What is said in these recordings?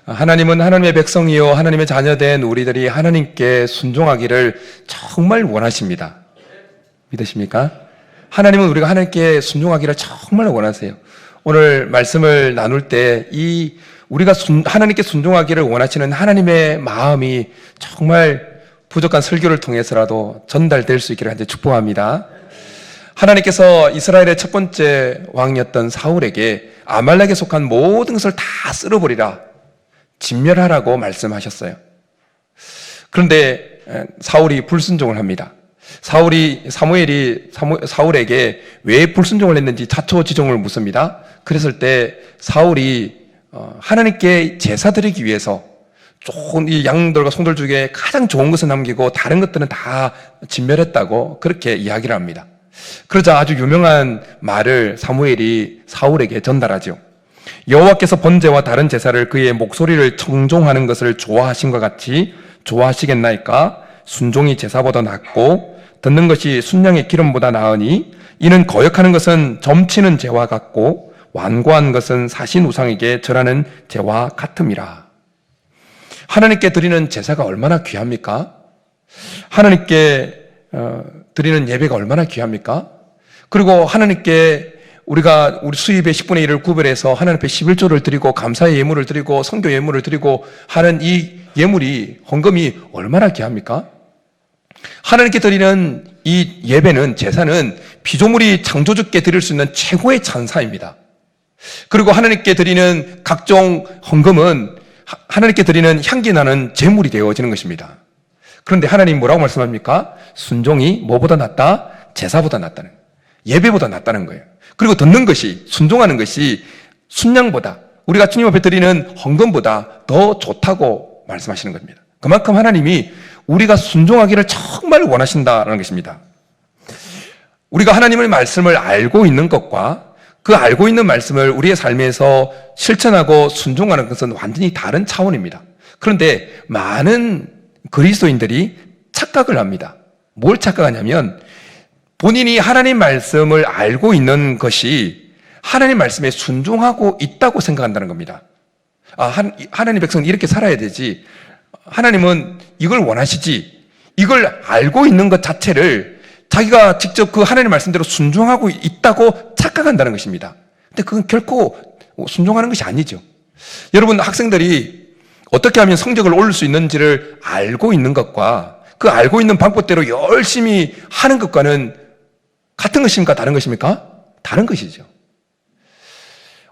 하나님은 하나님의 백성이요 하나님의 자녀된 우리들이 하나님께 순종하기를 정말 원하십니다. 믿으십니까? 하나님은 우리가 하나님께 순종하기를 정말 원하세요. 오늘 말씀을 나눌 때 우리가 하나님께 순종하기를 원하시는 하나님의 마음이 정말 부족한 설교를 통해서라도 전달될 수 있기를 간절히 축복합니다. 하나님께서 이스라엘의 첫 번째 왕이었던 사울에게 아말렉에 속한 모든 것을 다 쓸어버리라, 진멸하라고 말씀하셨어요. 그런데 사울이 불순종을 합니다. 사무엘이 사울에게 왜 불순종을 했는지 자초지종을 묻습니다. 그랬을 때 사울이 하나님께 제사 드리기 위해서 좋은 이 양들과 송들 중에 가장 좋은 것을 남기고 다른 것들은 다 진멸했다고 그렇게 이야기를 합니다. 그러자 아주 유명한 말을 사무엘이 사울에게 전달하죠. 여호와께서 번제와 다른 제사를 그의 목소리를 청종하는 것을 좋아하신 것 같이 좋아하시겠나이까? 순종이 제사보다 낫고 듣는 것이 순양의 기름보다 나으니 이는 거역하는 것은 점치는 죄와 같고 완고한 것은 사신 우상에게 절하는 죄와 같음이라. 하나님께 드리는 제사가 얼마나 귀합니까? 하나님께 드리는 예배가 얼마나 귀합니까? 그리고 하나님께 우리 수입의 10분의 1을 구별해서 하나님 앞에 11조를 드리고 감사의 예물을 드리고 선교 예물을 드리고 하는 이 예물이, 헌금이 얼마나 귀합니까? 하나님께 드리는 이 예배는, 제사는 피조물이 창조주께 드릴 수 있는 최고의 찬사입니다. 그리고 하나님께 드리는 각종 헌금은 하나님께 드리는 향기 나는 제물이 되어지는 것입니다. 그런데 하나님 뭐라고 말씀합니까? 순종이 뭐보다 낫다? 제사보다 낫다는 거예요. 예배보다 낫다는 거예요. 그리고 듣는 것이, 순종하는 것이 순양보다, 우리가 주님 앞에 드리는 헌금보다 더 좋다고 말씀하시는 겁니다. 그만큼 하나님이 우리가 순종하기를 정말 원하신다는 것입니다. 우리가 하나님의 말씀을 알고 있는 것과 그 알고 있는 말씀을 우리의 삶에서 실천하고 순종하는 것은 완전히 다른 차원입니다. 그런데 많은 그리스도인들이 착각을 합니다. 뭘 착각하냐면 본인이 하나님 말씀을 알고 있는 것이 하나님 말씀에 순종하고 있다고 생각한다는 겁니다. 하나님 백성은 이렇게 살아야 되지, 하나님은 이걸 원하시지, 이걸 알고 있는 것 자체를 자기가 직접 그 하나님 말씀대로 순종하고 있다고 착각한다는 것입니다. 근데 그건 결코 순종하는 것이 아니죠. 여러분, 학생들이 어떻게 하면 성적을 올릴 수 있는지를 알고 있는 것과 그 알고 있는 방법대로 열심히 하는 것과는 같은 것입니까? 다른 것입니까? 다른 것이죠.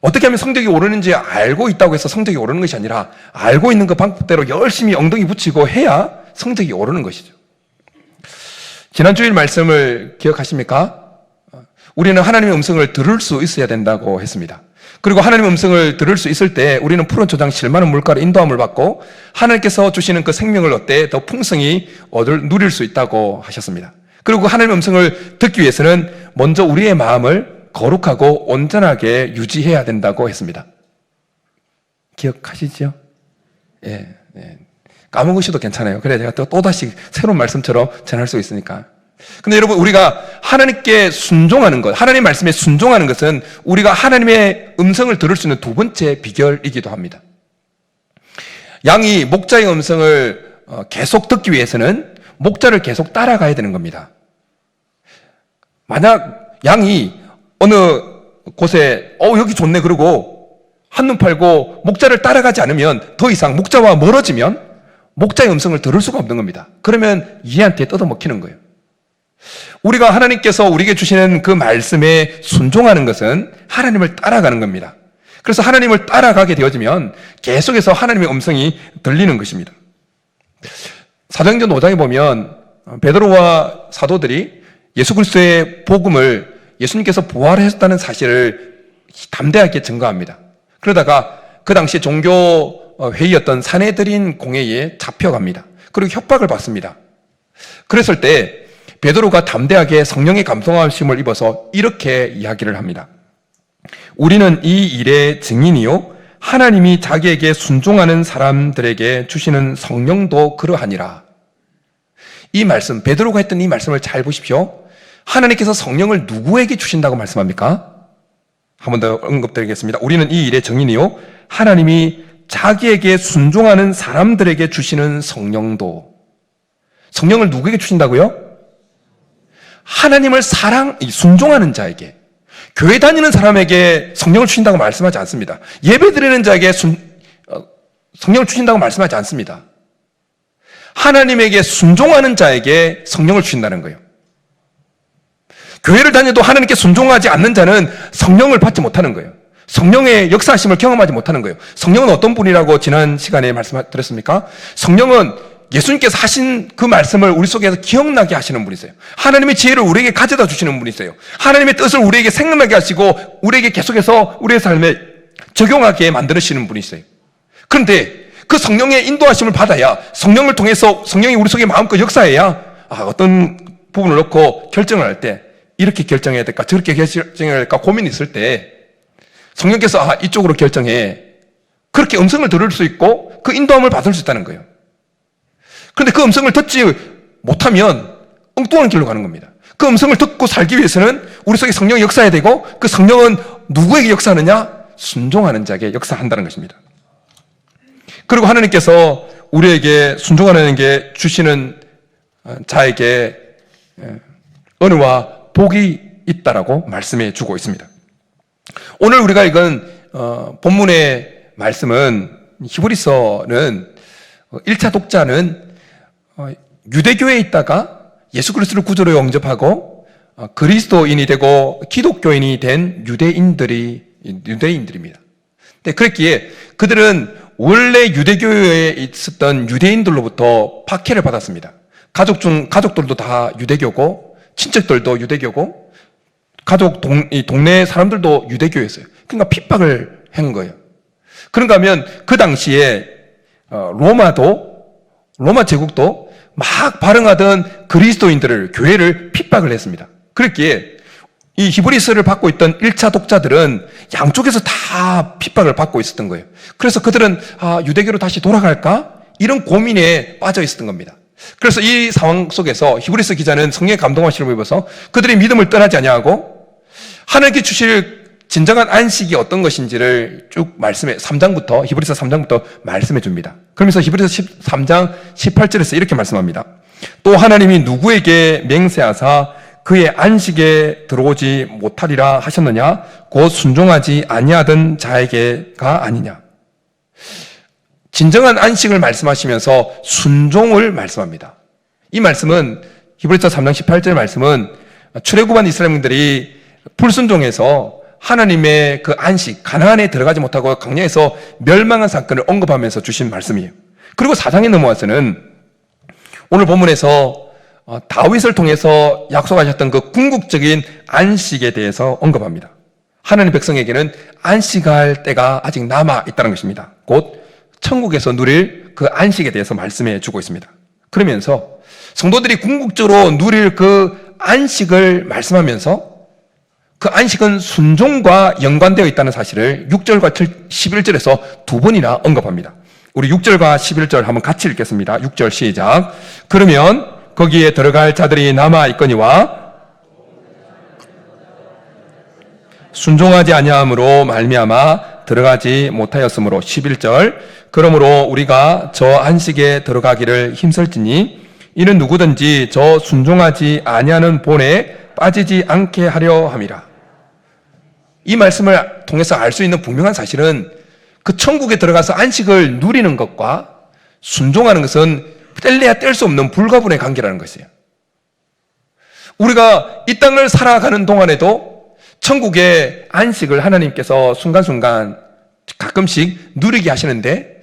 어떻게 하면 성적이 오르는지 알고 있다고 해서 성적이 오르는 것이 아니라 알고 있는 그 방법대로 열심히 엉덩이 붙이고 해야 성적이 오르는 것이죠. 지난 주일 말씀을 기억하십니까? 우리는 하나님의 음성을 들을 수 있어야 된다고 했습니다. 그리고 하나님의 음성을 들을 수 있을 때 우리는 푸른 초장 실 많은 물가로 인도함을 받고 하나님께서 주시는 그 생명을 얻되 더 풍성히 누릴 수 있다고 하셨습니다. 그리고 하나님의 음성을 듣기 위해서는 먼저 우리의 마음을 거룩하고 온전하게 유지해야 된다고 했습니다. 기억하시죠? 예. 까먹으셔도 괜찮아요. 그래 제가 또다시 새로운 말씀처럼 전할 수 있으니까. 근데 여러분, 우리가 하나님께 순종하는 것, 하나님 말씀에 순종하는 것은 우리가 하나님의 음성을 들을 수 있는 두 번째 비결이기도 합니다. 양이 목자의 음성을 계속 듣기 위해서는 목자를 계속 따라가야 되는 겁니다. 만약 양이 어느 곳에 여기 좋네 그러고 한눈 팔고 목자를 따라가지 않으면, 더 이상 목자와 멀어지면 목자의 음성을 들을 수가 없는 겁니다. 그러면 얘한테 뜯어먹히는 거예요. 우리가 하나님께서 우리에게 주시는 그 말씀에 순종하는 것은 하나님을 따라가는 겁니다. 그래서 하나님을 따라가게 되어지면 계속해서 하나님의 음성이 들리는 것입니다. 사도행전 5장에 보면 베드로와 사도들이 예수 그리스도의 복음을, 예수님께서 부활하셨다는 사실을 담대하게 증거합니다. 그러다가 그 당시 종교 회의였던 사내들인 공회에 잡혀갑니다. 그리고 협박을 받습니다. 그랬을 때 베드로가 담대하게 성령의 감동하심을 입어서 이렇게 이야기를 합니다. 우리는 이 일의 증인이요 하나님이 자기에게 순종하는 사람들에게 주시는 성령도 그러하니라. 이 말씀, 베드로가 했던 이 말씀을 잘 보십시오. 하나님께서 성령을 누구에게 주신다고 말씀합니까? 한 번 더 언급드리겠습니다. 우리는 이 일의 증인이요 하나님이 자기에게 순종하는 사람들에게 주시는 성령도, 성령을 누구에게 주신다고요? 하나님을 순종하는 자에게, 교회 다니는 사람에게 성령을 주신다고 말씀하지 않습니다. 예배 드리는 자에게 성령을 주신다고 말씀하지 않습니다. 하나님에게 순종하는 자에게 성령을 주신다는 거예요. 교회를 다녀도 하나님께 순종하지 않는 자는 성령을 받지 못하는 거예요. 성령의 역사하심을 경험하지 못하는 거예요. 성령은 어떤 분이라고 지난 시간에 말씀드렸습니까? 성령은 예수님께서 하신 그 말씀을 우리 속에서 기억나게 하시는 분이세요. 하나님의 지혜를 우리에게 가져다 주시는 분이세요. 하나님의 뜻을 우리에게 생각나게 하시고 우리에게 계속해서 우리의 삶에 적용하게 만드시는 분이세요. 그런데 그 성령의 인도하심을 받아야, 성령을 통해서 성령이 우리 속에 마음껏 역사해야 어떤 부분을 놓고 결정을 할 때 이렇게 결정해야 될까 저렇게 결정해야 될까 고민이 있을 때 성령께서 이쪽으로 결정해, 그렇게 음성을 들을 수 있고 그 인도함을 받을 수 있다는 거예요. 그런데 그 음성을 듣지 못하면 엉뚱한 길로 가는 겁니다. 그 음성을 듣고 살기 위해서는 우리 속에 성령이 역사해야 되고, 그 성령은 누구에게 역사하느냐? 순종하는 자에게 역사한다는 것입니다. 그리고 하나님께서 우리에게 순종하는 게 주시는 자에게 은혜와 복이 있다라고 말씀해 주고 있습니다. 오늘 우리가 읽은 본문의 말씀은, 히브리서는 1차 독자는 유대교에 있다가 예수 그리스도를 구주로 영접하고 그리스도인이 되고 기독교인이 된 유대인들입니다. 네, 그랬기에 그들은 원래 유대교에 있었던 유대인들로부터 박해를 받았습니다. 가족들도 다 유대교고, 친척들도 유대교고, 동네 사람들도 유대교였어요. 그러니까 핍박을 한 거예요. 그런가 하면 그 당시에 로마 제국도 막 발흥하던 그리스도인들을, 교회를 핍박을 했습니다. 그랬기에 이 히브리서를 받고 있던 1차 독자들은 양쪽에서 다 핍박을 받고 있었던 거예요. 그래서 그들은 유대교로 다시 돌아갈까? 이런 고민에 빠져 있었던 겁니다. 그래서 이 상황 속에서 히브리서 기자는 성령의 감동하심을 입어서 그들의 믿음을 떠나지 아니하고 하나님께 주실 진정한 안식이 어떤 것인지를 쭉 히브리서 3장부터 말씀해 줍니다. 그러면서 히브리서 3장 18절에서 이렇게 말씀합니다. 또 하나님이 누구에게 맹세하사 그의 안식에 들어오지 못하리라 하셨느냐? 곧 순종하지 아니하던 자에게가 아니냐? 진정한 안식을 말씀하시면서 순종을 말씀합니다. 이 말씀은, 히브리서 3장 18절 말씀은 출애굽한 이스라엘민들이 불순종해서 하나님의 그 안식, 가나안에 들어가지 못하고 광야에서 멸망한 사건을 언급하면서 주신 말씀이에요. 그리고 4장에 넘어와서는 오늘 본문에서 다윗을 통해서 약속하셨던 그 궁극적인 안식에 대해서 언급합니다. 하나님 백성에게는 안식할 때가 아직 남아 있다는 것입니다. 곧 천국에서 누릴 그 안식에 대해서 말씀해 주고 있습니다. 그러면서 성도들이 궁극적으로 누릴 그 안식을 말씀하면서 그 안식은 순종과 연관되어 있다는 사실을 6절과 11절에서 두 번이나 언급합니다. 우리 6절과 11절 한번 같이 읽겠습니다. 6절 시작. 그러면 거기에 들어갈 자들이 남아 있거니와 순종하지 아니함으로 말미암아 들어가지 못하였으므로 11절. 그러므로 우리가 저 안식에 들어가기를 힘쓸지니 이는 누구든지 저 순종하지 아니하는 본에 빠지지 않게 하려 함이라. 이 말씀을 통해서 알 수 있는 분명한 사실은 그 천국에 들어가서 안식을 누리는 것과 순종하는 것은 뗄래야 뗄 수 없는 불가분의 관계라는 것이에요. 우리가 이 땅을 살아가는 동안에도 천국의 안식을 하나님께서 순간순간 가끔씩 누리게 하시는데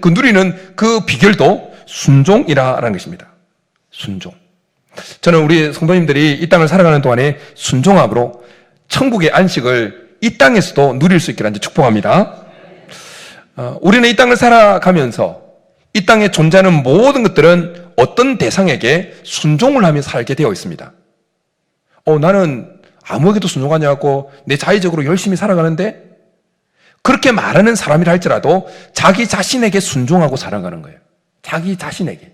누리는 그 비결도 순종이라는 것입니다. 순종. 저는 우리 성도님들이 이 땅을 살아가는 동안에 순종함으로 천국의 안식을 이 땅에서도 누릴 수 있기를 축복합니다. 우리는 이 땅을 살아가면서 이 땅에 존재하는 모든 것들은 어떤 대상에게 순종을 하며 살게 되어 있습니다. 나는 아무에게도 순종하지 않고 내 자의적으로 열심히 살아가는데, 그렇게 말하는 사람이라 할지라도 자기 자신에게 순종하고 살아가는 거예요. 자기 자신에게.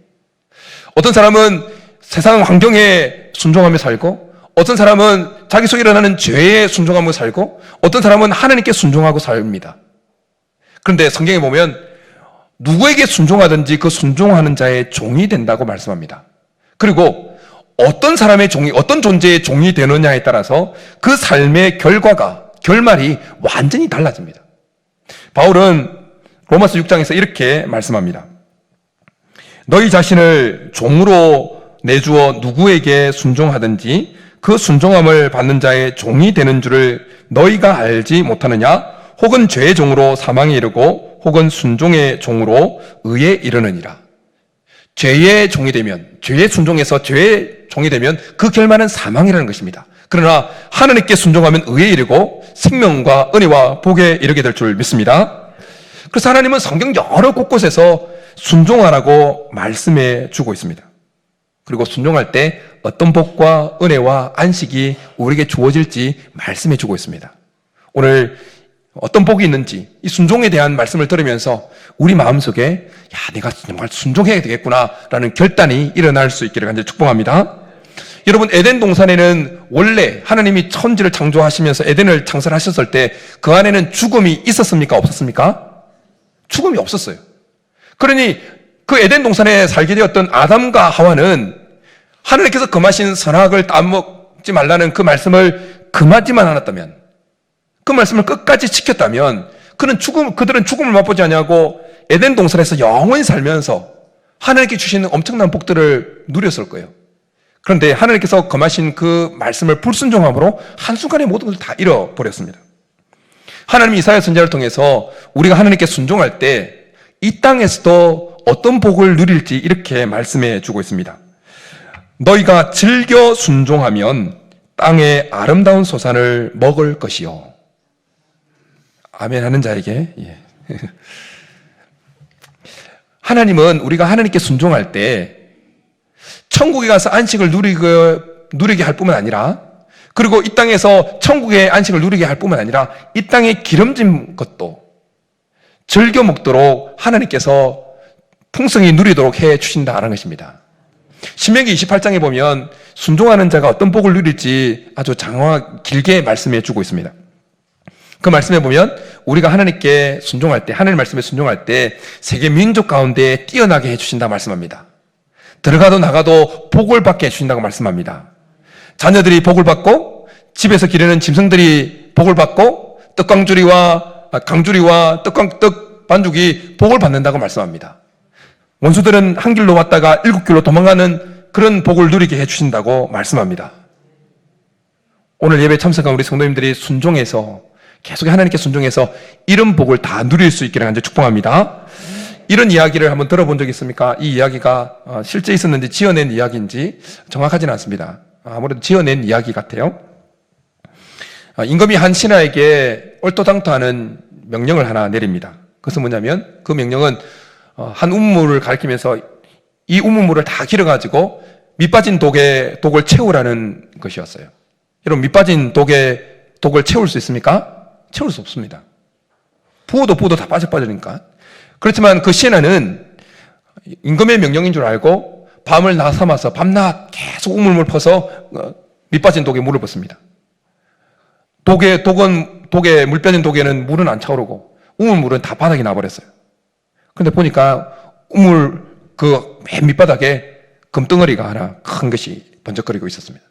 어떤 사람은 세상 환경에 순종하며 살고, 어떤 사람은 자기 속에 일어나는 죄에 순종하며 살고, 어떤 사람은 하나님께 순종하고 삽니다. 그런데 성경에 보면 누구에게 순종하든지 그 순종하는 자의 종이 된다고 말씀합니다. 그리고 어떤 사람의 종이, 어떤 존재의 종이 되느냐에 따라서 그 삶의 결말이 완전히 달라집니다. 바울은 로마서 6장에서 이렇게 말씀합니다. 너희 자신을 종으로 내주어 누구에게 순종하든지 그 순종함을 받는 자의 종이 되는 줄을 너희가 알지 못하느냐? 혹은 죄의 종으로 사망에 이르고 혹은 순종의 종으로 의에 이르느니라. 죄의 종이 되면, 죄의 순종해서 죄의 종이 되면 그 결말은 사망이라는 것입니다. 그러나 하나님께 순종하면 의에 이르고 생명과 은혜와 복에 이르게 될 줄 믿습니다. 그래서 하나님은 성경 여러 곳곳에서 순종하라고 말씀해 주고 있습니다. 그리고 순종할 때 어떤 복과 은혜와 안식이 우리에게 주어질지 말씀해 주고 있습니다. 오늘 어떤 복이 있는지 이 순종에 대한 말씀을 들으면서 우리 마음속에 내가 정말 순종해야 되겠구나 라는 결단이 일어날 수 있기를 간절히 축복합니다. 여러분, 에덴 동산에는 원래 하나님이 천지를 창조하시면서 에덴을 창설하셨을 때 그 안에는 죽음이 있었습니까? 없었습니까? 죽음이 없었어요. 그러니 그 에덴 동산에 살게 되었던 아담과 하와는 하나님께서 금하신 선악을 따먹지 말라는 그 말씀을 금하지만 않았다면, 그 말씀을 끝까지 지켰다면 그들은 죽음을 맛보지 아니하고 에덴 동산에서 영원히 살면서 하나님께 주시는 엄청난 복들을 누렸을 거예요. 그런데 하나님께서 금하신 그 말씀을 불순종함으로 한순간에 모든 것을 다 잃어버렸습니다. 하나님이 이사야 선지자를 통해서 우리가 하나님께 순종할 때 이 땅에서도 어떤 복을 누릴지 이렇게 말씀해 주고 있습니다. 너희가 즐겨 순종하면 땅의 아름다운 소산을 먹을 것이요. 아멘 하는 자에게. 하나님은 우리가 하나님께 순종할 때 천국에 가서 안식을 누리게 할 뿐만 아니라, 그리고 이 땅에서 천국의 안식을 누리게 할 뿐만 아니라 이 땅에 기름진 것도 즐겨 먹도록 하나님께서 풍성히 누리도록 해 주신다는 것입니다. 신명기 28장에 보면 순종하는 자가 어떤 복을 누릴지 아주 길게 말씀해 주고 있습니다. 그 말씀에 보면 우리가 하나님께 순종할 때, 하나님 말씀에 순종할 때 세계 민족 가운데 뛰어나게 해 주신다 말씀합니다. 들어가도 나가도 복을 받게 해 주신다고 말씀합니다. 자녀들이 복을 받고, 집에서 기르는 짐승들이 복을 받고, 강주리와 떡 반죽이 복을 받는다고 말씀합니다. 원수들은 한 길로 왔다가 7길로 도망가는 그런 복을 누리게 해주신다고 말씀합니다. 오늘 예배 참석한 우리 성도님들이 순종해서, 계속 하나님께 순종해서 이런 복을 다 누릴 수 있기를 간절히 축복합니다. 이런 이야기를 한번 들어본 적 있습니까? 이 이야기가 실제 있었는지 지어낸 이야기인지 정확하지는 않습니다. 아무래도 지어낸 이야기 같아요. 임금이 한 신하에게 얼토당토하는 명령을 하나 내립니다. 그것은 뭐냐면, 그 명령은 한 우물을 가리키면서 이 우물물을 다 길어가지고 밑빠진 독을 채우라는 것이었어요. 여러분, 밑빠진 독을 채울 수 있습니까? 채울 수 없습니다. 부어도 다 빠져니까. 그렇지만 그 신하는 임금의 명령인 줄 알고 밤을 나삼아서 밤낮 계속 우물물 퍼서 밑빠진 독에 물을 붓습니다. 물 빠진 독에는 물은 안 차오르고 우물물은 다 바닥에 나버렸어요. 그런데 보니까 우물 맨 밑바닥에 금덩어리가 하나 큰 것이 번쩍거리고 있었습니다.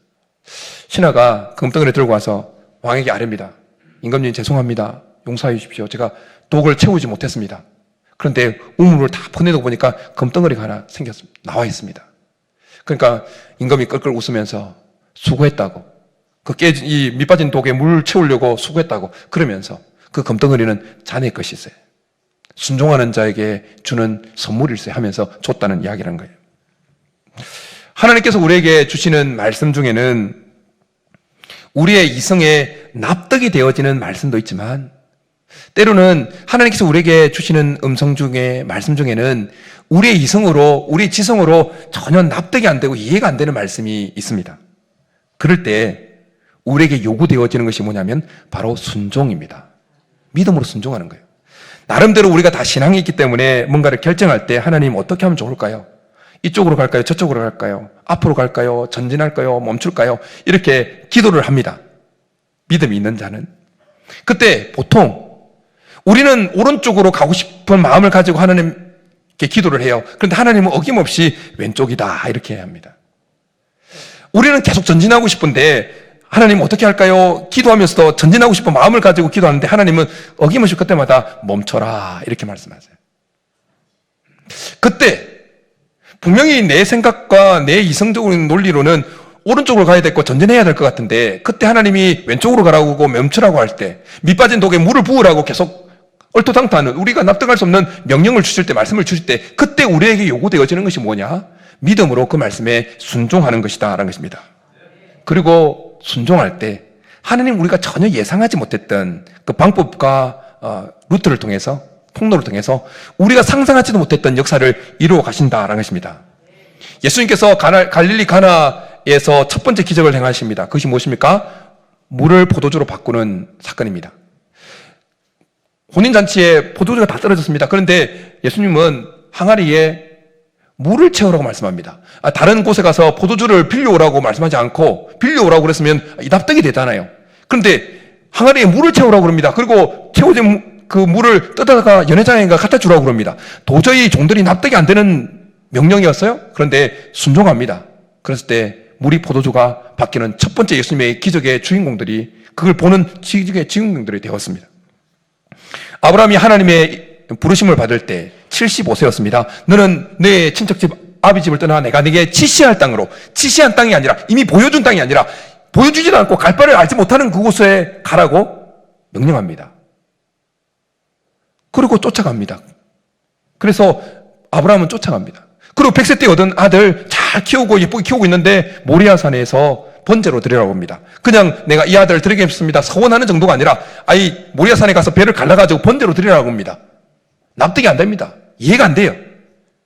신하가 금덩어리 들고 와서 왕에게 아뢰입니다. 임금님, 죄송합니다. 용서해 주십시오. 제가 독을 채우지 못했습니다. 그런데 우물을 다 퍼내고 보니까 금덩어리가 하나 나와 있습니다. 그러니까 임금이 끌끌 웃으면서 수고했다고, 이 밑빠진 독에 물 채우려고 수고했다고 그러면서 그 금덩어리는 자네 것이세, 순종하는 자에게 주는 선물일세 하면서 줬다는 이야기라는 거예요. 하나님께서 우리에게 주시는 말씀 중에는 우리의 이성에 납득이 되어지는 말씀도 있지만, 때로는 하나님께서 우리에게 주시는 말씀 중에는 우리의 이성으로, 우리의 지성으로 전혀 납득이 안 되고 이해가 안 되는 말씀이 있습니다. 그럴 때 우리에게 요구되어지는 것이 뭐냐면 바로 순종입니다. 믿음으로 순종하는 거예요. 나름대로 우리가 다 신앙이 있기 때문에 뭔가를 결정할 때 하나님 어떻게 하면 좋을까요? 이쪽으로 갈까요? 저쪽으로 갈까요? 앞으로 갈까요? 전진할까요? 멈출까요? 이렇게 기도를 합니다. 믿음이 있는 자는. 그때 보통 우리는 오른쪽으로 가고 싶은 마음을 가지고 하나님께 기도를 해요. 그런데 하나님은 어김없이 왼쪽이다 이렇게 해야 합니다. 우리는 계속 전진하고 싶은데 하나님 어떻게 할까요? 기도하면서도 전진하고 싶은 마음을 가지고 기도하는데 하나님은 어김없이 그때마다 멈춰라 이렇게 말씀하세요. 그때 분명히 내 생각과 내 이성적인 논리로는 오른쪽으로 가야 됐고 전진해야 될 것 같은데 그때 하나님이 왼쪽으로 가라고 멈추라고 할 때 밑빠진 독에 물을 부으라고 계속 얼토당토하는 우리가 납득할 수 없는 명령을 주실 때 말씀을 주실 때 그때 우리에게 요구되어지는 것이 뭐냐? 믿음으로 그 말씀에 순종하는 것이다 라는 것입니다. 그리고 순종할 때 하나님 우리가 전혀 예상하지 못했던 그 방법과 루트를 통해서 통로를 통해서 우리가 상상하지도 못했던 역사를 이루어 가신다라는 것입니다. 예수님께서 갈릴리 가나에서 첫 번째 기적을 행하십니다. 그것이 무엇입니까? 물을 포도주로 바꾸는 사건입니다. 혼인잔치에 포도주가 다 떨어졌습니다. 그런데 예수님은 항아리에 물을 채우라고 말씀합니다. 다른 곳에 가서 포도주를 빌려오라고 말씀하지 않고 빌려오라고 그랬으면 납득이 되잖아요. 그런데 항아리에 물을 채우라고 그럽니다. 그리고 채워진 그 물을 뜯어다가 연회장에가 갖다 주라고 그럽니다. 도저히 종들이 납득이 안 되는 명령이었어요. 그런데 순종합니다. 그랬을 때 물이 포도주가 바뀌는 첫 번째 예수님의 기적의 주인공들이 그걸 보는 기적의 주인공들이 되었습니다. 아브라함이 하나님의 부르심을 받을 때 75세였습니다. 너는 내 친척집 아비 집을 떠나 내가 네게 지시할 땅으로, 지시한 땅이 아니라 이미 보여준 땅이 아니라 보여주지도 않고 갈 바를 알지 못하는 그곳에 가라고 명령합니다. 그리고 쫓아갑니다. 그래서 아브라함은 쫓아갑니다. 그리고 100세 때 얻은 아들 잘 키우고 예쁘게 키우고 있는데 모리아산에서 번제로 드리라고 합니다. 그냥 내가 이 아들을 드리겠습니다 서원하는 정도가 아니라 모리아산에 가서 배를 갈라가지고 번제로 드리라고 합니다. 납득이 안 됩니다. 이해가 안 돼요.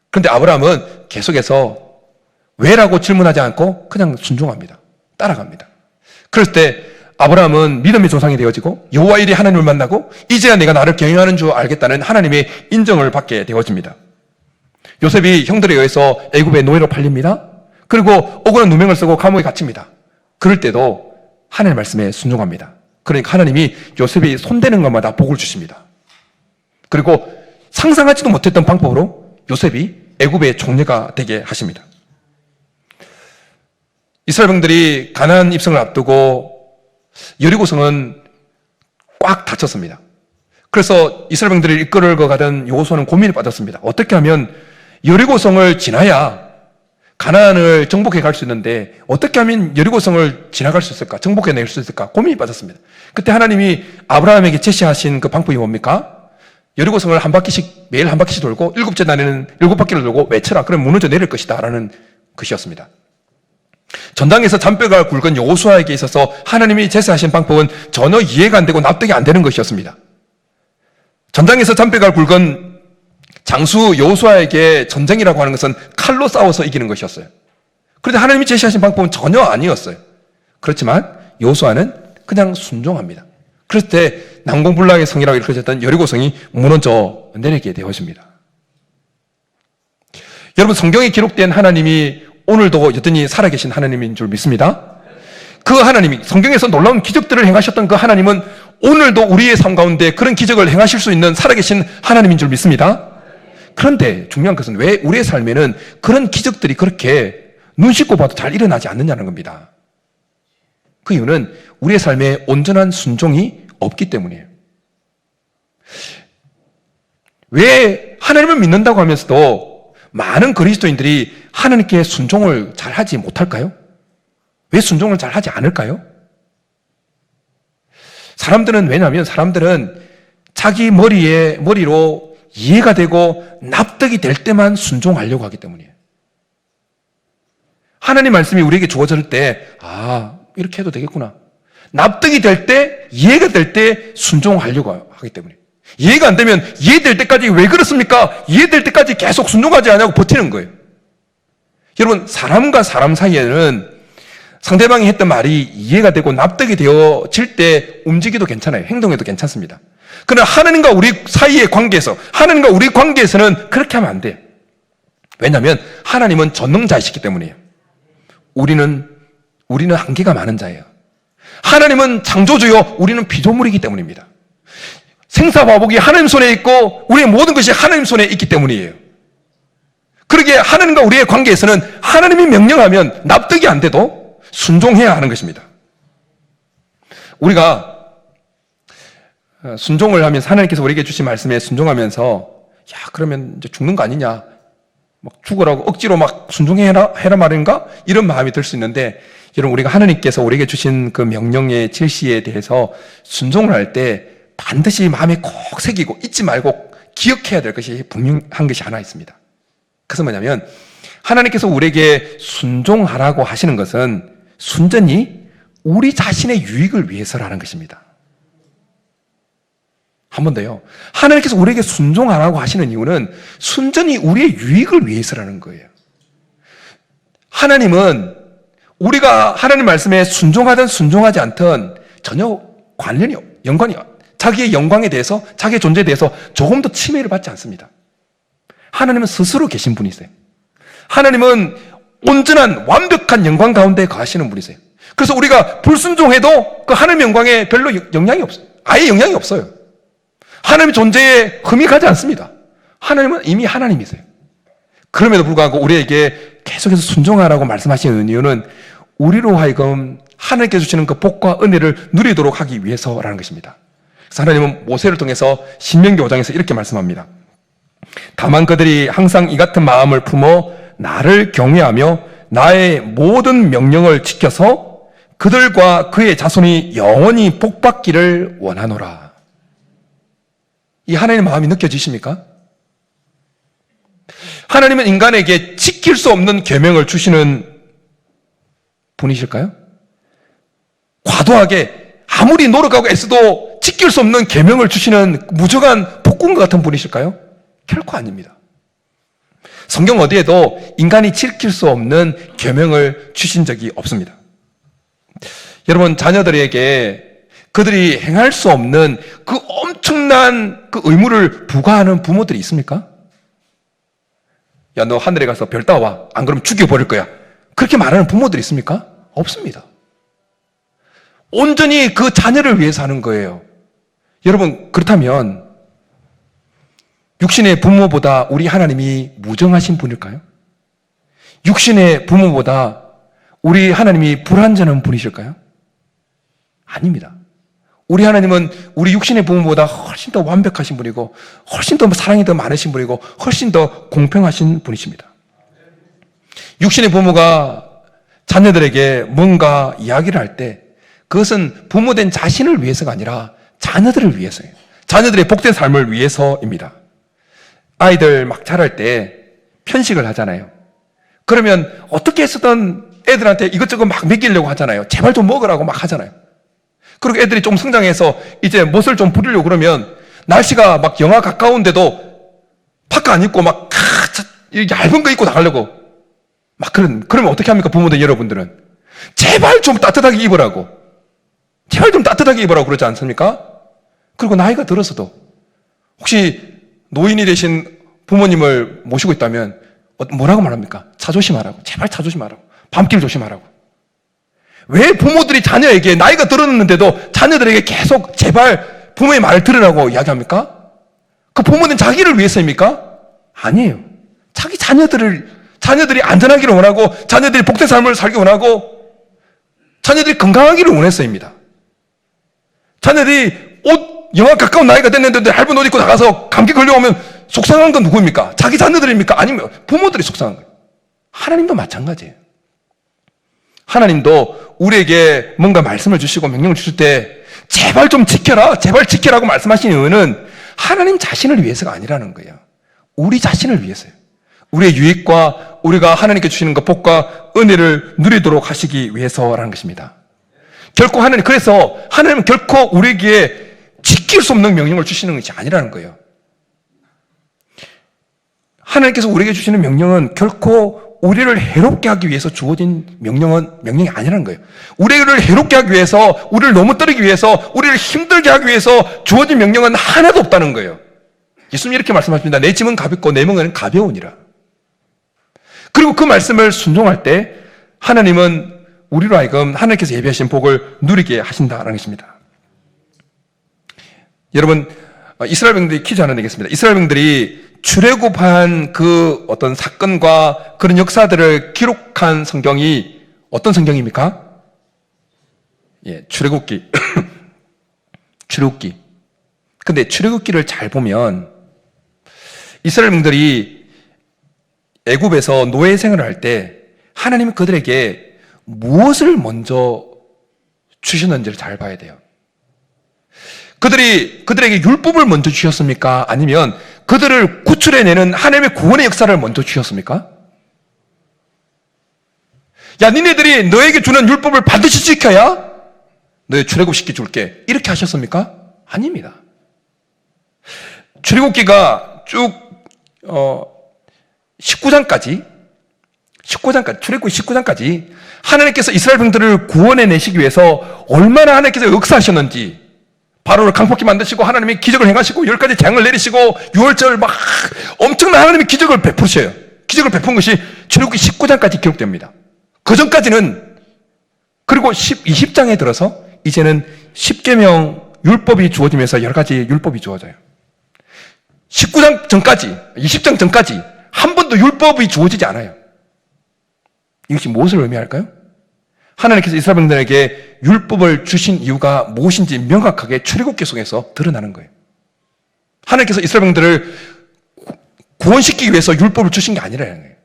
그런데 아브라함은 계속해서 왜라고 질문하지 않고 그냥 순종합니다. 따라갑니다. 그럴 때 아브라함은 믿음의 조상이 되어지고 여호와 일이 하나님을 만나고 이제야 내가 나를 경영하는 줄 알겠다는 하나님의 인정을 받게 되어집니다. 요셉이 형들에 의해서 애굽의 노예로 팔립니다. 그리고 억울한 누명을 쓰고 감옥에 갇힙니다. 그럴 때도 하나님의 말씀에 순종합니다. 그러니까 하나님이 요셉이 손대는 것마다 복을 주십니다. 그리고 상상하지도 못했던 방법으로 요셉이 애굽의 총리가 되게 하십니다. 이스라엘 백성들이 가나안 입성을 앞두고 여리고성은 꽉 닫혔습니다. 그래서 이스라엘 백성들을 이끌고 가던 여호수아는 고민에 빠졌습니다. 어떻게 하면 여리고성을 지나야 가나안을 정복해 갈 수 있는데 어떻게 하면 여리고성을 지나갈 수 있을까? 정복해낼 수 있을까? 고민이 빠졌습니다. 그때 하나님이 아브라함에게 제시하신 그 방법이 뭡니까? 여리고성을 매일 한 바퀴씩 돌고 일곱째 날에는 7바퀴를 돌고 외쳐라. 그럼 무너져 내릴 것이다. 라는 것이었습니다. 전당에서 잔뼈가 굵은 여호수아에게 있어서 하나님이 제시하신 방법은 전혀 이해가 안 되고 납득이 안 되는 것이었습니다. 전당에서 잔뼈가 굵은 장수 여호수아에게 전쟁이라고 하는 것은 칼로 싸워서 이기는 것이었어요. 그런데 하나님이 제시하신 방법은 전혀 아니었어요. 그렇지만 여호수아는 그냥 순종합니다. 그럴 때 난공불락의 성이라고 일컬어졌던 여리고성이 무너져 내리게 되어집니다. 여러분, 성경에 기록된 하나님이 오늘도 여전히 살아계신 하나님인 줄 믿습니다. 그 하나님이 성경에서 놀라운 기적들을 행하셨던 그 하나님은 오늘도 우리의 삶 가운데 그런 기적을 행하실 수 있는 살아계신 하나님인 줄 믿습니다. 그런데 중요한 것은 왜 우리의 삶에는 그런 기적들이 그렇게 눈 씻고 봐도 잘 일어나지 않느냐는 겁니다. 그 이유는 우리의 삶에 온전한 순종이 없기 때문이에요. 왜 하나님을 믿는다고 하면서도 많은 그리스도인들이 하나님께 순종을 잘 하지 못할까요? 왜 순종을 잘 하지 않을까요? 왜냐하면 사람들은 자기 머리로 이해가 되고 납득이 될 때만 순종하려고 하기 때문이에요. 하나님 말씀이 우리에게 주어질 때, 이렇게 해도 되겠구나. 납득이 될 때, 이해가 될 때 순종하려고 하기 때문에. 이해가 안 되면 이해될 때까지 왜 그렇습니까? 이해될 때까지 계속 순종하지 않냐고 버티는 거예요. 여러분, 사람과 사람 사이에는 상대방이 했던 말이 이해가 되고 납득이 되어질 때 움직여도 괜찮아요. 행동해도 괜찮습니다. 그러나 하나님과 우리 사이의 관계에서, 하나님과 우리 관계에서는 그렇게 하면 안 돼요. 왜냐하면 하나님은 전능자이시기 때문이에요. 우리는 한계가 많은 자예요. 하나님은 창조주요, 우리는 피조물이기 때문입니다. 생사화복이 하나님 손에 있고 우리의 모든 것이 하나님 손에 있기 때문이에요. 그러기에 하나님과 우리의 관계에서는 하나님이 명령하면 납득이 안 돼도 순종해야 하는 것입니다. 우리가 순종을 하면서 하나님께서 우리에게 주신 말씀에 순종하면서 야 그러면 이제 죽는 거 아니냐, 막 죽으라고 억지로 막 순종해라 말인가, 이런 마음이 들 수 있는데, 여러분 우리가 하나님께서 우리에게 주신 그 명령의 질시에 대해서 순종을 할 때 반드시 마음에 꼭 새기고 잊지 말고 기억해야 될 것이 분명한 것이 하나 있습니다. 그것은 뭐냐면, 하나님께서 우리에게 순종하라고 하시는 것은 순전히 우리 자신의 유익을 위해서라는 것입니다. 한 번 더요. 하나님께서 우리에게 순종하라고 하시는 이유는 순전히 우리의 유익을 위해서라는 거예요. 하나님은 우리가 하나님 말씀에 순종하든 순종하지 않든 전혀 연관이 자기의 영광에 대해서, 자기의 존재에 대해서 조금 더 침해를 받지 않습니다. 하나님은 스스로 계신 분이세요. 하나님은 온전한 완벽한 영광 가운데 거하시는 분이세요. 그래서 우리가 불순종해도 그 하나님의 영광에 별로 영향이 없어요. 아예 영향이 없어요. 하나님의 존재에 흠이 가지 않습니다. 하나님은 이미 하나님이세요. 그럼에도 불구하고 우리에게 계속해서 순종하라고 말씀하시는 이유는 우리로 하여금 하나님께서 주시는 그 복과 은혜를 누리도록 하기 위해서라는 것입니다. 그래서 하나님은 모세를 통해서 신명기 5장에서 이렇게 말씀합니다. 다만 그들이 항상 이 같은 마음을 품어 나를 경외하며 나의 모든 명령을 지켜서 그들과 그의 자손이 영원히 복받기를 원하노라. 이 하나님의 마음이 느껴지십니까? 하나님은 인간에게 지킬 수 없는 계명을 주시는 분이실까요? 과도하게 아무리 노력하고 애써도 지킬 수 없는 계명을 주시는 무정한 폭군과 같은 분이실까요? 결코 아닙니다. 성경 어디에도 인간이 지킬 수 없는 계명을 주신 적이 없습니다. 여러분, 자녀들에게 그들이 행할 수 없는 그 엄청난 그 의무를 부과하는 부모들이 있습니까? 야, 너 하늘에 가서 별 따와. 안 그러면 죽여버릴 거야. 그렇게 말하는 부모들이 있습니까? 없습니다. 온전히 그 자녀를 위해서 하는 거예요. 여러분, 그렇다면 육신의 부모보다 우리 하나님이 무정하신 분일까요? 육신의 부모보다 우리 하나님이 불완전한 분이실까요? 아닙니다. 우리 하나님은 우리 육신의 부모보다 훨씬 더 완벽하신 분이고 훨씬 더 사랑이 더 많으신 분이고 훨씬 더 공평하신 분이십니다. 육신의 부모가 자녀들에게 뭔가 이야기를 할 때 그것은 부모된 자신을 위해서가 아니라 자녀들을 위해서예요. 자녀들의 복된 삶을 위해서입니다. 아이들 막 자랄 때 편식을 하잖아요. 그러면 어떻게 해서든 애들한테 이것저것 막 먹이려고 하잖아요. 제발 좀 먹으라고 막 하잖아요. 그리고 애들이 좀 성장해서 이제 멋을 좀 부리려고 그러면 날씨가 막 영하 가까운데도 파카 안 입고 막 얇은 거 입고 나가려고 막 그러면 어떻게 합니까? 부모들 여러분들은 제발 좀 따뜻하게 입으라고, 제발 좀 따뜻하게 입으라고 그러지 않습니까? 그리고 나이가 들어서도 혹시 노인이 되신 부모님을 모시고 있다면 뭐라고 말합니까? 차 조심하라고, 제발 차 조심하라고, 밤길 조심하라고. 왜 부모들이 자녀에게 나이가 들었는데도 자녀들에게 계속 제발 부모의 말을 들으라고 이야기합니까? 그 부모는 자기를 위해서입니까? 아니에요. 자기 자녀들이 안전하기를 원하고 자녀들이 복된 삶을 살기 원하고 자녀들이 건강하기를 원해서입니다. 자녀들이 영하 가까운 나이가 됐는데도 얇은 옷 입고 나가서 감기 걸려오면 속상한 건 누구입니까? 자기 자녀들입니까? 아니면 부모들이 속상한 거예요. 하나님도 마찬가지예요. 하나님도 우리에게 뭔가 말씀을 주시고 명령을 주실 때 제발 좀 지켜라, 제발 지켜라고 말씀하시는 이유는 하나님 자신을 위해서가 아니라는 거예요. 우리 자신을 위해서요. 우리의 유익과 우리가 하나님께 주시는 그 복과 은혜를 누리도록 하시기 위해서라는 것입니다. 그래서 하나님은 결코 우리에게 지킬 수 없는 명령을 주시는 것이 아니라는 거예요. 하나님께서 우리에게 주시는 명령은 결코 우리를 해롭게 하기 위해서 주어진 명령이 아니라는 거예요. 우리를 해롭게 하기 위해서, 우리를 넘어뜨리기 위해서, 우리를 힘들게 하기 위해서 주어진 명령은 하나도 없다는 거예요. 예수님이 이렇게 말씀하십니다. 내 짐은 가볍고 내 멍에는 가벼우니라. 그리고 그 말씀을 순종할 때 하나님은 우리로 하여금 하나님께서 예비하신 복을 누리게 하신다는 것입니다. 여러분, 이스라엘 백성들이 퀴즈 하나 내겠습니다. 이스라엘 백성들이 출애굽한 그 어떤 사건과 그런 역사들을 기록한 성경이 어떤 성경입니까? 예, 출애굽기. 출애굽기. 근데 출애굽기를 잘 보면 이스라엘 백성들이 애굽에서 노예 생활을 할 때 하나님이 그들에게 무엇을 먼저 주셨는지를 잘 봐야 돼요. 그들에게 율법을 먼저 주셨습니까? 아니면 그들을 구출해내는 하나님의 구원의 역사를 먼저 주셨습니까? 야, 니네들이 너에게 주는 율법을 반드시 지켜야 너희 출애굽시켜 줄게. 이렇게 하셨습니까? 아닙니다. 출애굽기가 쭉 19장까지 출애굽기 19장까지 하나님께서 이스라엘 백성들을 구원해내시기 위해서 얼마나 하나님께서 역사하셨는지, 바로를 강포케 만드시고 하나님이 기적을 행하시고 10가지 재앙을 내리시고 6월절 막 엄청난 하나님의 기적을 베푸셔요. 기적을 베푼 것이 출애굽기 19장까지 기록됩니다. 그 전까지는, 그리고 20장에 들어서 이제는 10계명 율법이 주어지면서 여러 가지 율법이 주어져요. 19장 전까지, 20장 전까지 한 번도 율법이 주어지지 않아요. 이것이 무엇을 의미할까요? 하나님께서 이스라엘 백성들에게 율법을 주신 이유가 무엇인지 명확하게 출애굽기 속에서 드러나는 거예요. 하나님께서 이스라엘 백성들을 구원시키기 위해서 율법을 주신 게 아니라는 거예요.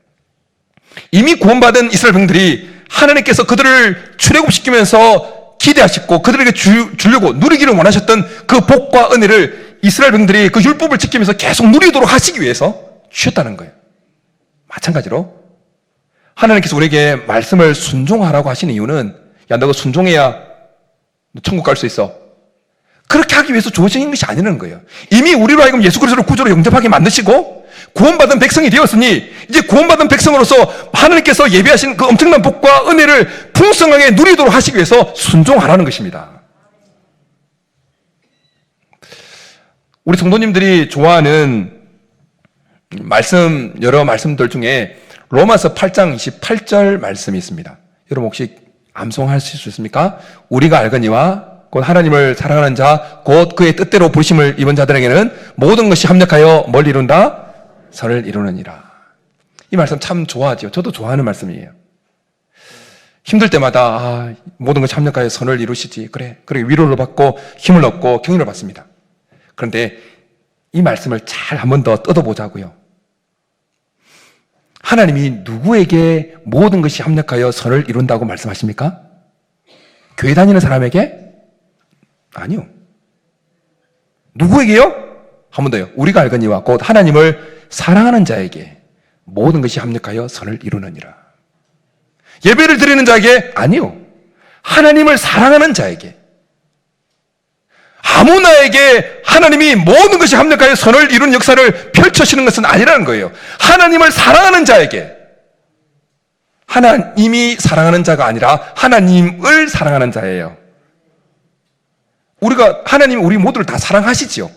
이미 구원받은 이스라엘 백성들이 하나님께서 그들을 출애굽시키면서 기대하셨고 그들에게 주려고 누리기를 원하셨던 그 복과 은혜를 이스라엘 백성들이 그 율법을 지키면서 계속 누리도록 하시기 위해서 주셨다는 거예요. 마찬가지로 하나님께서 우리에게 말씀을 순종하라고 하시는 이유는, 야, 너가 순종해야 너 천국 갈 수 있어, 그렇게 하기 위해서 주어진 것이 아니라는 거예요. 이미 우리로 하여금 예수 그리스도를 구주로 영접하게 만드시고 구원받은 백성이 되었으니 이제 구원받은 백성으로서 하나님께서 예비하신 그 엄청난 복과 은혜를 풍성하게 누리도록 하시기 위해서 순종하라는 것입니다. 우리 성도님들이 좋아하는 말씀, 여러 말씀들 중에 로마서 8장 28절 말씀이 있습니다. 여러분 혹시 암송하실 수 있습니까? 우리가 알거니와 곧 하나님을 사랑하는 자, 곧 그의 뜻대로 부르심을 입은 자들에게는 모든 것이 합력하여 뭘 이룬다? 선을 이루느니라. 이 말씀 참 좋아하죠. 저도 좋아하는 말씀이에요. 힘들 때마다 모든 것이 합력하여 선을 이루시지. 그래 위로를 받고 힘을 얻고 격려를 받습니다. 그런데 이 말씀을 잘 한 번 더 뜯어보자고요. 하나님이 누구에게 모든 것이 합력하여 선을 이룬다고 말씀하십니까? 교회 다니는 사람에게? 아니요. 누구에게요? 한 번 더요. 우리가 알거니와 곧 하나님을 사랑하는 자에게 모든 것이 합력하여 선을 이루느니라. 예배를 드리는 자에게? 아니요. 하나님을 사랑하는 자에게. 아무나에게 하나님이 모든 것이 합력하여 선을 이루는 역사를 펼쳐시는 것은 아니라는 거예요. 하나님을 사랑하는 자에게. 하나님이 사랑하는 자가 아니라 하나님을 사랑하는 자예요. 하나님 우리 모두를 다 사랑하시지요.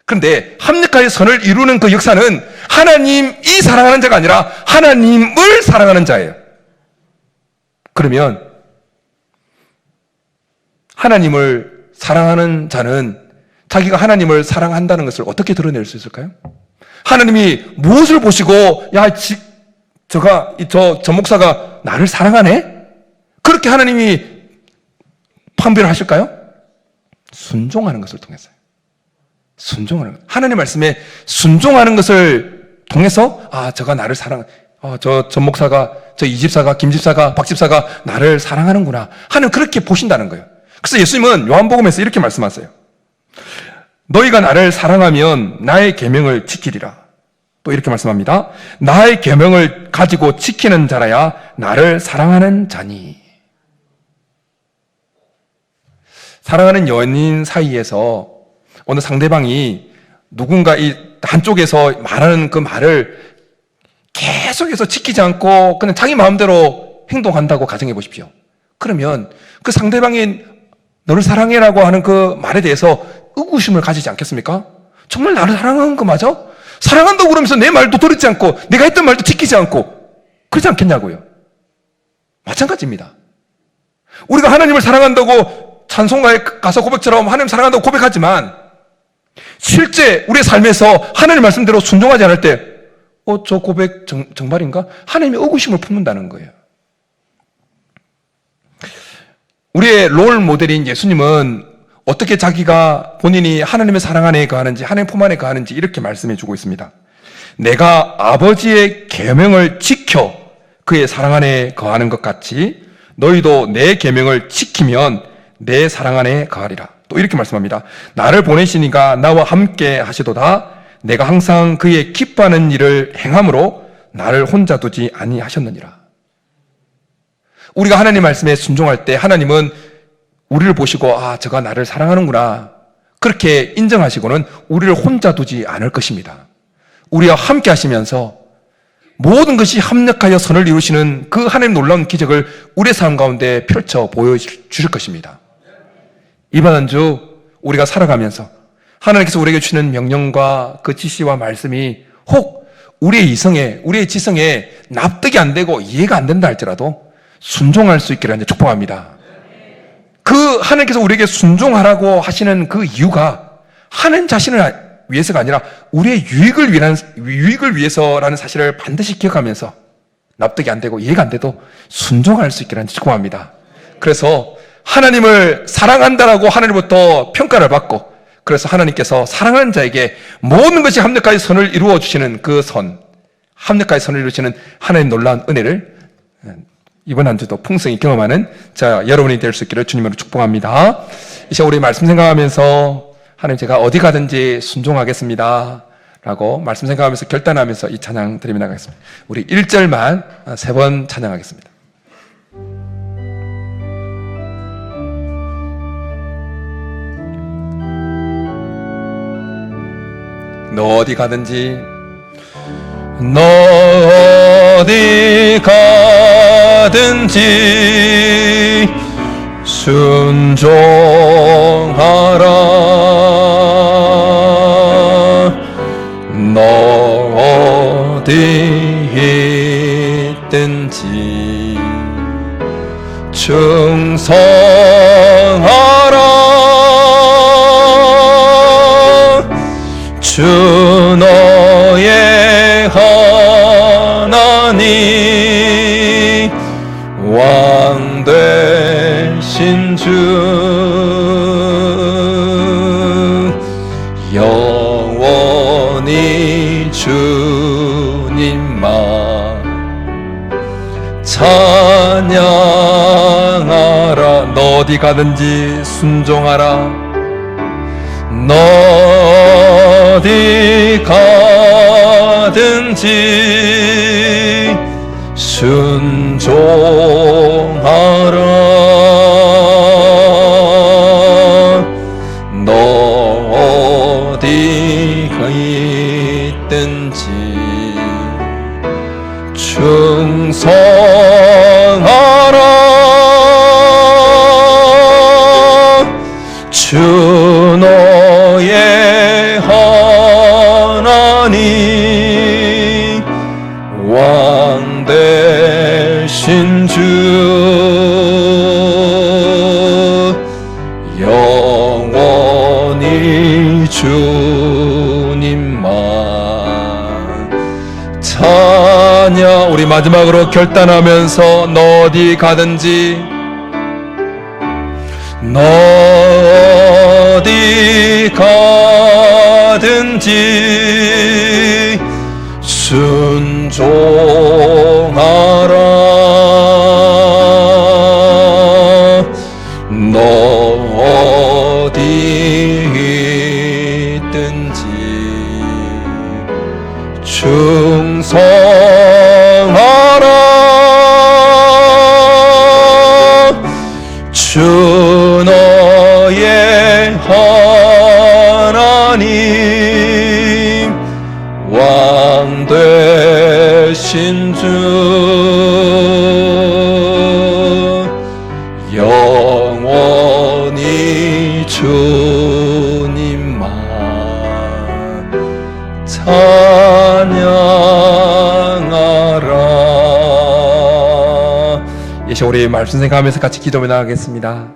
그런데 합력하여 선을 이루는 그 역사는 하나님이 사랑하는 자가 아니라 하나님을 사랑하는 자예요. 그러면 하나님을 사랑하는 자는 자기가 하나님을 사랑한다는 것을 어떻게 드러낼 수 있을까요? 하나님이 무엇을 보시고, 야, 저 목사가 나를 사랑하네? 그렇게 하나님이 판별을 하실까요? 순종하는 것을 통해서요. 순종하는 것. 하나님 말씀에 순종하는 것을 통해서, 저가 나를 저 목사가, 저 이 집사가, 김 집사가, 박 집사가 나를 사랑하는구나. 하나님 그렇게 보신다는 거예요. 그래서 예수님은 요한복음에서 이렇게 말씀하세요. 너희가 나를 사랑하면 나의 계명을 지키리라. 또 이렇게 말씀합니다. 나의 계명을 가지고 지키는 자라야 나를 사랑하는 자니. 사랑하는 연인 사이에서 어느 상대방이 누군가 이 한쪽에서 말하는 그 말을 계속해서 지키지 않고 그냥 자기 마음대로 행동한다고 가정해 보십시오. 그러면 그 상대방이 너를 사랑해라고 하는 그 말에 대해서 의구심을 가지지 않겠습니까? 정말 나를 사랑하는 거 맞아? 사랑한다고 그러면서 내 말도 들었지 않고 내가 했던 말도 지키지 않고 그러지 않겠냐고요. 마찬가지입니다. 우리가 하나님을 사랑한다고 찬송가에 가서 고백처럼 하나님 사랑한다고 고백하지만 실제 우리의 삶에서 하나님 말씀대로 순종하지 않을 때 저 고백 정말인가? 하나님의 의구심을 품는다는 거예요. 우리의 롤 모델인 예수님은 어떻게 자기가 본인이 하나님의 사랑 안에 거하는지, 하나님 품 안에 거하는지 이렇게 말씀해 주고 있습니다. 내가 아버지의 계명을 지켜 그의 사랑 안에 거하는 것 같이 너희도 내 계명을 지키면 내 사랑 안에 거하리라. 또 이렇게 말씀합니다. 나를 보내시니가 나와 함께 하시도다. 내가 항상 그의 기뻐하는 일을 행함으로 나를 혼자 두지 아니하셨느니라. 우리가 하나님 말씀에 순종할 때 하나님은 우리를 보시고 저가 나를 사랑하는구나 그렇게 인정하시고는 우리를 혼자 두지 않을 것입니다. 우리와 함께 하시면서 모든 것이 합력하여 선을 이루시는 그 하나님 놀라운 기적을 우리의 삶 가운데 펼쳐 보여주실 것입니다. 이번 한 주 우리가 살아가면서 하나님께서 우리에게 주시는 명령과 그 지시와 말씀이 혹 우리의 이성에, 우리의 지성에 납득이 안 되고 이해가 안 된다 할지라도 순종할 수 있기를 축복합니다. 그 하나님께서 우리에게 순종하라고 하시는 그 이유가 하나님 자신을 위해서가 아니라 우리의 유익을 위해서라는 사실을 반드시 기억하면서 납득이 안 되고 이해가 안 돼도 순종할 수 있기를 축복합니다. 그래서 하나님을 사랑한다라고 하나님부터 평가를 받고 그래서 하나님께서 사랑하는 자에게 모든 것이 합력하여 선을 이루어 주시는 그 선, 합력하여 선을 이루시는 하나님 놀라운 은혜를 이번 한 주도 풍성히 경험하는 여러분이 될 수 있기를 주님으로 축복합니다. 이 시간 우리 말씀 생각하면서 하나님 제가 어디 가든지 순종하겠습니다 라고 말씀 생각하면서 결단하면서 이 찬양 드리며 나가겠습니다. 우리 1절만 3번 찬양하겠습니다. 너 어디 가든지 순종하라. 너 어디 있든지 충성하라. 주 너의 하나님 왕 되신 주 영원히 주님만 찬양하라. 너 어디 가든지 순종하라. 너 어디 가든지 순종하라. 너 어디 있든지 충성하라. 주 너의 하나님 왕 되신 주 영원히 주님만 찬양. 우리 마지막으로 결단하면서 너 어디 가든지 너 어디 가든지 순종하라. 너 어디 있든지 충성하라. 주 너의 하나님 왕 되신 주 영원히 주님만 찬양하라. 이 시간 우리 말씀 생각하면서 같이 기도해 나가겠습니다.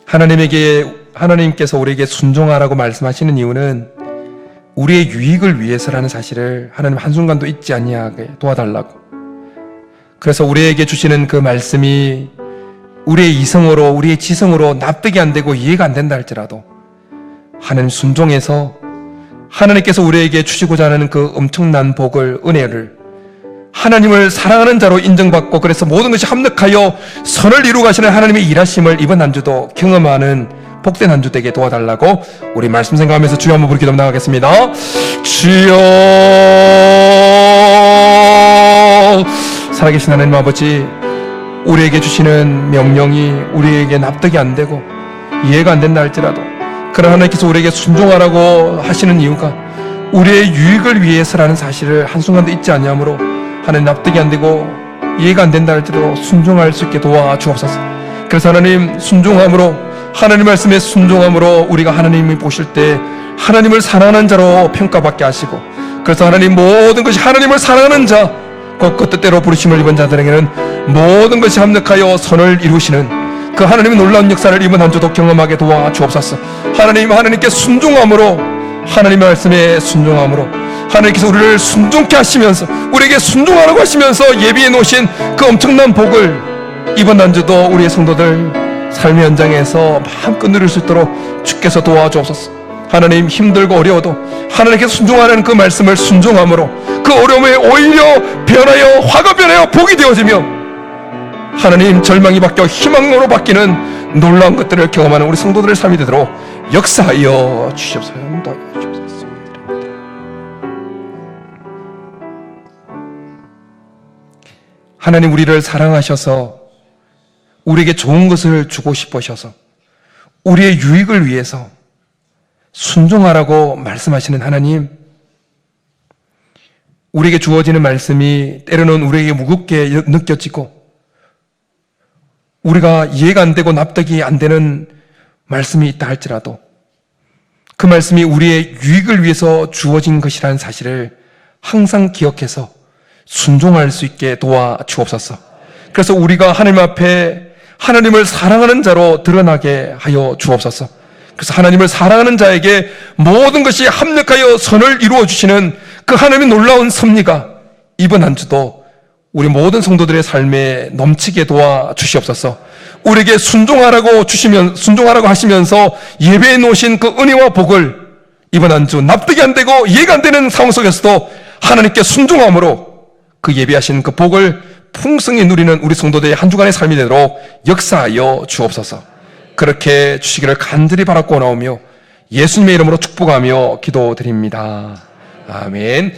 하나님에게 하나님께서 우리에게 순종하라고 말씀하시는 이유는 우리의 유익을 위해서라는 사실을 하나님 한순간도 잊지 아니하게 도와달라고. 그래서 우리에게 주시는 그 말씀이 우리의 이성으로, 우리의 지성으로 납득이 안 되고 이해가 안 된다 할지라도 하나님 순종해서 하나님께서 우리에게 주시고자 하는 그 엄청난 복을, 은혜를 하나님을 사랑하는 자로 인정받고, 그래서 모든 것이 합력하여 선을 이루어 가시는 하나님의 일하심을 이번 한 주도 경험하는 복된 한 주 되게 도와달라고 우리 말씀 생각하면서 주여 한번 부르기도 나가겠습니다. 주여. 살아계신 하나님 아버지, 우리에게 주시는 명령이 우리에게 납득이 안 되고 이해가 안 된다 할지라도, 그러나 하나님께서 우리에게 순종하라고 하시는 이유가 우리의 유익을 위해서라는 사실을 한순간도 잊지 아니하므로 하나님 납득이 안 되고 이해가 안 된다 할지라도 순종할 수 있게 도와주옵소서. 그래서 하나님 순종함으로, 하나님 말씀에 순종함으로 우리가 하나님이 보실 때 하나님을 사랑하는 자로 평가받게 하시고, 그래서 하나님 모든 것이 하나님을 사랑하는 자, 그 뜻대로 부르심을 입은 자들에게는 모든 것이 합력하여 선을 이루시는 그 하나님의 놀라운 역사를 이번 한 주도 경험하게 도와주옵소서. 하나님께 순종함으로, 하나님의 말씀에 순종함으로 하나님께서 우리를 순종케 하시면서, 우리에게 순종하라고 하시면서 예비해 놓으신 그 엄청난 복을 이번 한 주도 우리의 성도들 삶의 현장에서 마음껏 누릴 수 있도록 주께서 도와주옵소서. 하나님, 힘들고 어려워도 하나님께서 순종하는 그 말씀을 순종함으로 그 어려움에 오히려 변하여, 화가 변하여 복이 되어지며 하나님 절망이 바뀌어 희망으로 바뀌는 놀라운 것들을 경험하는 우리 성도들의 삶이 되도록 역사하여 주시옵소서. 하나님, 우리를 사랑하셔서 우리에게 좋은 것을 주고 싶으셔서 우리의 유익을 위해서 순종하라고 말씀하시는 하나님, 우리에게 주어지는 말씀이 때로는 우리에게 무겁게 느껴지고 우리가 이해가 안 되고 납득이 안 되는 말씀이 있다 할지라도 그 말씀이 우리의 유익을 위해서 주어진 것이라는 사실을 항상 기억해서 순종할 수 있게 도와주옵소서. 그래서 우리가 하나님 앞에 하나님을 사랑하는 자로 드러나게 하여 주옵소서. 그래서 하나님을 사랑하는 자에게 모든 것이 합력하여 선을 이루어 주시는 그 하나님의 놀라운 섭리가 이번 한 주도 우리 모든 성도들의 삶에 넘치게 도와주시옵소서. 우리에게 순종하라고 하시면서 예배해 놓으신 그 은혜와 복을 이번 한 주 납득이 안 되고 이해가 안 되는 상황 속에서도 하나님께 순종함으로 그 예배하신 그 복을 풍성히 누리는 우리 성도들의 한 주간의 삶이 되도록 역사하여 주옵소서. 그렇게 주시기를 간절히 바라고 나오며 예수님의 이름으로 축복하며 기도드립니다. 아멘.